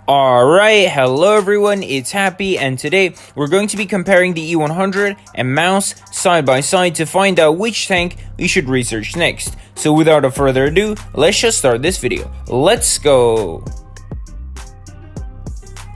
Alright, hello everyone, it's Happy, and today we're going to be comparing the E100 and MAUS side by side to find out which tank we should research next. So without further ado, let's just start this video. Let's go!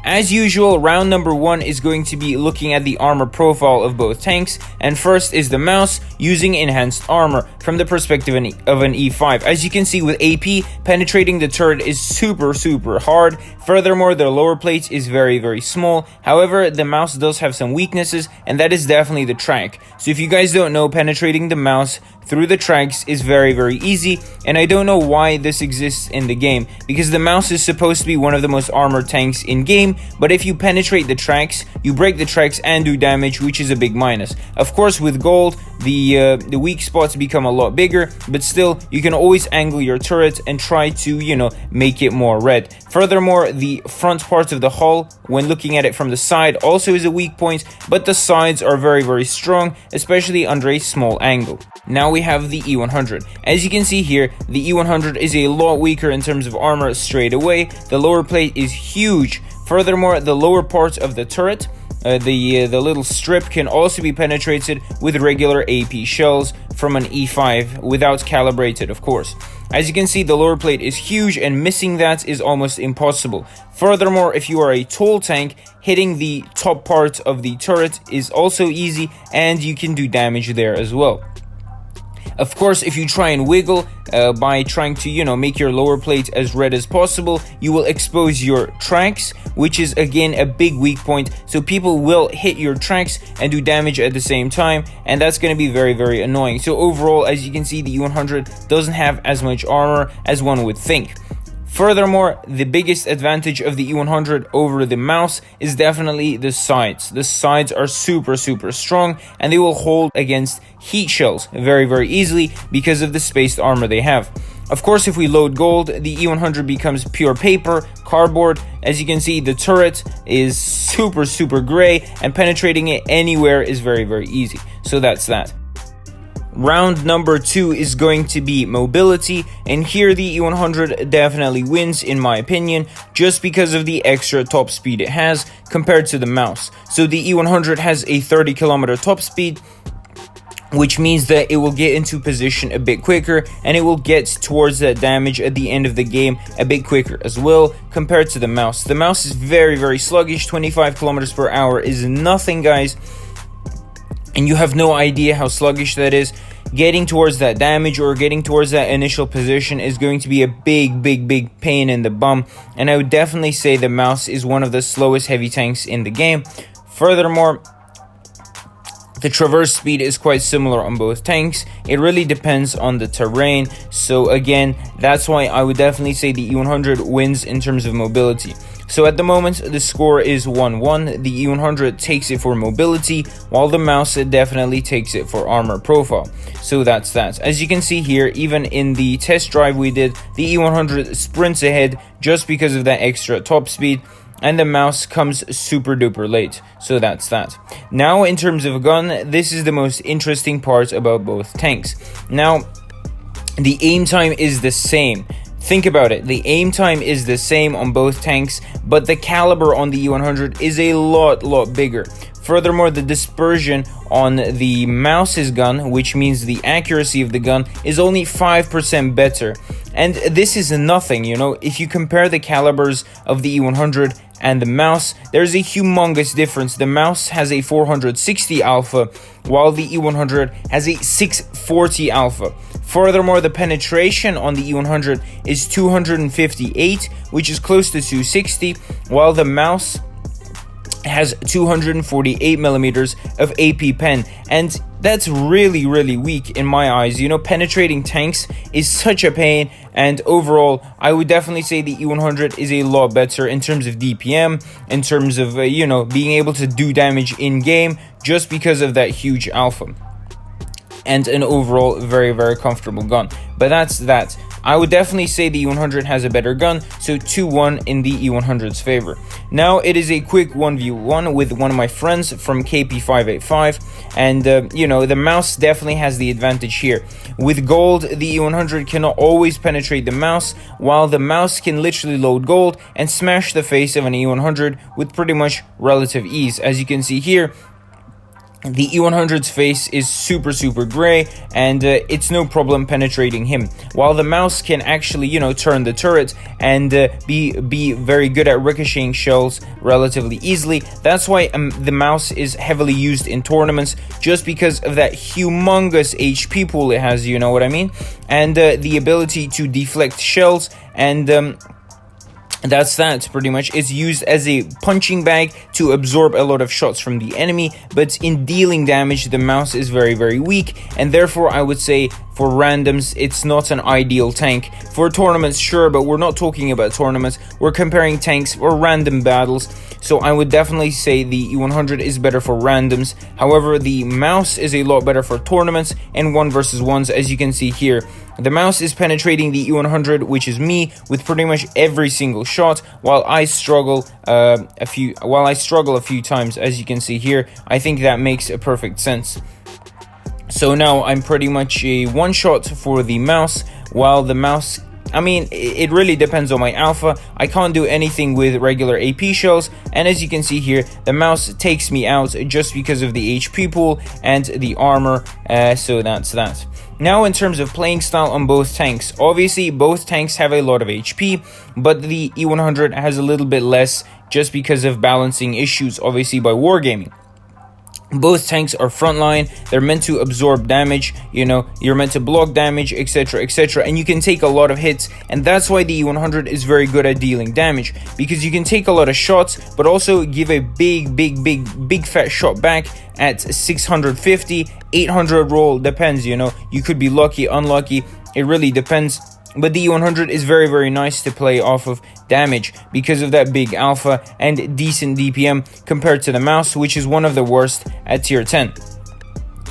As usual, round number 1 is going to be looking at the armor profile of both tanks, and first is the MAUS using enhanced armor from the perspective of an E5. As you can see with AP, penetrating the turret is super hard. Furthermore, the lower plate is very small. However, the MAUS does have some weaknesses, and that is definitely the track. So if you guys don't know, penetrating the MAUS through the tracks is very easy, and I don't know why this exists in the game, because the MAUS is supposed to be one of the most armored tanks in game, but if you penetrate the tracks, you break the tracks and do damage, which is a big minus. Of course, with gold, the weak spots become a lot bigger, but still, you can always angle your turret and try to, make it more red. Furthermore, the front part of the hull, when looking at it from the side, also is a weak point, but the sides are very strong, especially under a small angle. Now we have the E100. As you can see here, the E100 is a lot weaker in terms of armor straight away. The lower plate is huge. Furthermore, the lower part of the turret, the little strip, can also be penetrated with regular AP shells from an E5 without calibrated, of course. As you can see, the lower plate is huge, and missing that is almost impossible. Furthermore, if you are a tall tank, hitting the top part of the turret is also easy, and you can do damage there as well. Of course, if you try and wiggle by trying to, make your lower plate as red as possible, you will expose your tracks, which is again a big weak point. So people will hit your tracks and do damage at the same time, and that's going to be very annoying. So overall, as you can see, the E100 doesn't have as much armor as one would think. Furthermore, the biggest advantage of the E100 over the MAUS is definitely the sides. The sides are super strong, and they will hold against heat shells very easily because of the spaced armor they have. Of course, if we load gold, the E100 becomes pure paper, cardboard. As you can see, the turret is super gray, and penetrating it anywhere is very easy. So that's that. Round number 2 is going to be mobility, and here the E100 definitely wins in my opinion, just because of the extra top speed it has compared to the MAUS. So the E100 has a 30km top speed, which means that it will get into position a bit quicker, and it will get towards that damage at the end of the game a bit quicker as well compared to the MAUS. The MAUS is very sluggish. 25km per hour is nothing, guys, and you have no idea how sluggish that is. Getting towards that damage or getting towards that initial position is going to be a big pain in the bum, and I would definitely say the MAUS is one of the slowest heavy tanks in the game. Furthermore, the traverse speed is quite similar on both tanks. It really depends on the terrain, so again, that's why I would definitely say the E100 wins in terms of mobility. So at the moment, the score is 1-1. The E100 takes it for mobility, while the MAUS definitely takes it for armor profile. So that's that. As you can see here, even in the test drive we did, the E100 sprints ahead just because of that extra top speed, and the MAUS comes super duper late. So that's that. Now, in terms of gun, this is the most interesting part about both tanks. Now, the aim time is the same. Think about it, the aim time is the same on both tanks, but the caliber on the E100 is a lot bigger. Furthermore, the dispersion on the MAUS's gun, which means the accuracy of the gun, is only 5% better. And this is nothing, if you compare the calibers of the E100 and the MAUS, there's a humongous difference. The MAUS has a 460 alpha, while the E100 has a 640 alpha. Furthermore, the penetration on the E100 is 258, which is close to 260, while the MAUS has 248 millimeters of AP pen, and that's really weak in my eyes. Penetrating tanks is such a pain, and overall I would definitely say the E100 is a lot better in terms of DPM, in terms of being able to do damage in game, just because of that huge alpha. and an overall very comfortable gun. But that's that. I would definitely say the E100 has a better gun, so 2-1 in the E100's favor. Now it is a quick 1v1 with one of my friends from KP585, and you know, the MAUS definitely has the advantage here. With gold, the E100 cannot always penetrate the MAUS, while the MAUS can literally load gold and smash the face of an E100 with pretty much relative ease. As you can see here, the E100's face is super gray, and it's no problem penetrating him, while the MAUS can actually, you know, turn the turret and be very good at ricocheting shells relatively easily. That's why the MAUS is heavily used in tournaments, just because of that humongous HP pool it has, you know what I mean, and the ability to deflect shells, and that's that pretty much. It's used as a punching bag to absorb a lot of shots from the enemy, but in dealing damage the MAUS is very weak, and therefore I would say for randoms it's not an ideal tank. For tournaments, sure, but we're not talking about tournaments, we're comparing tanks or random battles, so I would definitely say the E100 is better for randoms. However, the MAUS is a lot better for tournaments and 1v1s. As you can see here, the MAUS is penetrating the E100, which is me, with pretty much every single shot, while I struggle a few times. As you can see here, I think that makes a perfect sense. So now I'm pretty much a one shot for the MAUS, while the MAUS, I mean, it really depends on my alpha. I can't do anything with regular AP shells, and as you can see here, the MAUS takes me out just because of the HP pool and the armor, so that's that. Now in terms of playing style on both tanks, obviously both tanks have a lot of HP, but the E100 has a little bit less just because of balancing issues, obviously by Wargaming. Both tanks are frontline, they're meant to absorb damage, you know, you're meant to block damage, etc, and you can take a lot of hits, and that's why the E100 is very good at dealing damage, because you can take a lot of shots, but also give a big fat shot back at 650, 800 roll, depends, you know, you could be lucky, unlucky, it really depends. But the E100 is very nice to play off of damage because of that big alpha and decent DPM compared to the MAUS, which is one of the worst at tier 10.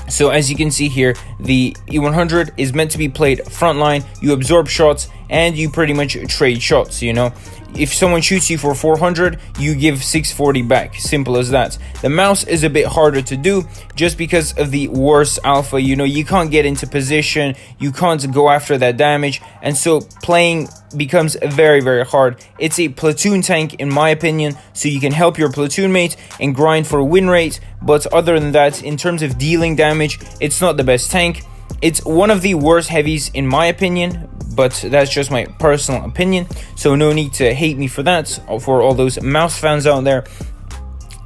So as you can see here, the E100 is meant to be played frontline, you absorb shots and you pretty much trade shots, you know. If someone shoots you for 400, you give 640 back, simple as that. The MAUS is a bit harder to do just because of the worse alpha, you know, you can't get into position, you can't go after that damage, and so playing becomes very hard. It's a platoon tank in my opinion, so you can help your platoon mate and grind for win rate, but other than that, in terms of dealing damage, it's not the best tank. It's one of the worst heavies in my opinion, but that's just my personal opinion, so no need to hate me for that, for all those MAUS fans out there.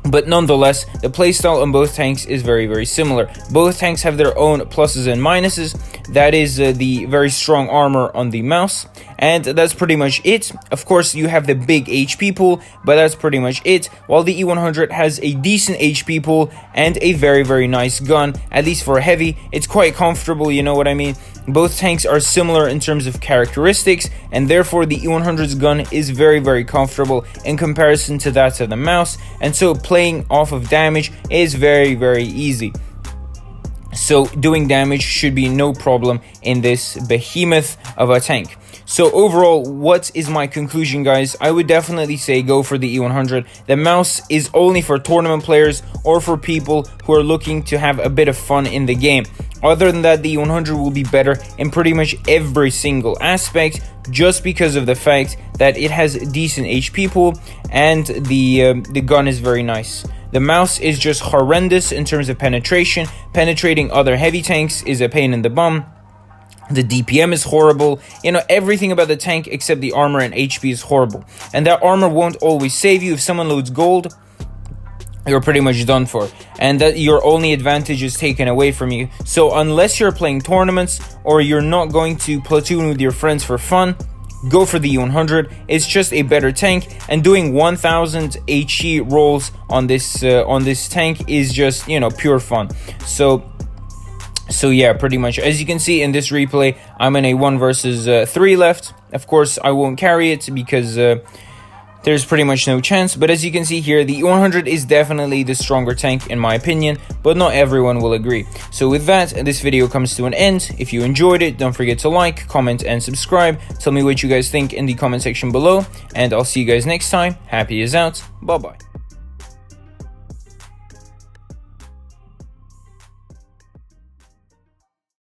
But nonetheless, the playstyle on both tanks is very similar. Both tanks have their own pluses and minuses. That is the very strong armor on the MAUS, and that's pretty much it. Of course, you have the big HP pool, but that's pretty much it. While the E100 has a decent HP pool and a very nice gun, at least for heavy, it's quite comfortable, you know what I mean. Both tanks are similar in terms of characteristics, and therefore the E100's gun is very comfortable in comparison to that of the MAUS, and so playing off of damage is very easy. So doing damage should be no problem in this behemoth of a tank. So overall, what is my conclusion, guys? I would definitely say go for the E100. The MAUS is only for tournament players or for people who are looking to have a bit of fun in the game. Other than that, the E100 will be better in pretty much every single aspect, just because of the fact that it has decent HP pool and the gun is very nice. The MAUS is just horrendous in terms of penetration. Penetrating other heavy tanks is a pain in the bum. The DPM is horrible. You know, everything about the tank except the armor and HP is horrible. And that armor won't always save you. If someone loads gold, you're pretty much done for, and that your only advantage is taken away from you. So unless you're playing tournaments or you're not going to platoon with your friends for fun, go for the E100. It's just a better tank, and doing 1000 HE rolls on this tank is just, you know, pure fun. So yeah, pretty much as you can see in this replay, I'm in a 1 versus 3 left. Of course I won't carry it because there's pretty much no chance. But as you can see here, the E100 is definitely the stronger tank in my opinion, but not everyone will agree. So with that, this video comes to an end. If you enjoyed it, don't forget to like, comment, and subscribe. Tell me what you guys think in the comment section below, and I'll see you guys next time. Happy is out. Bye bye.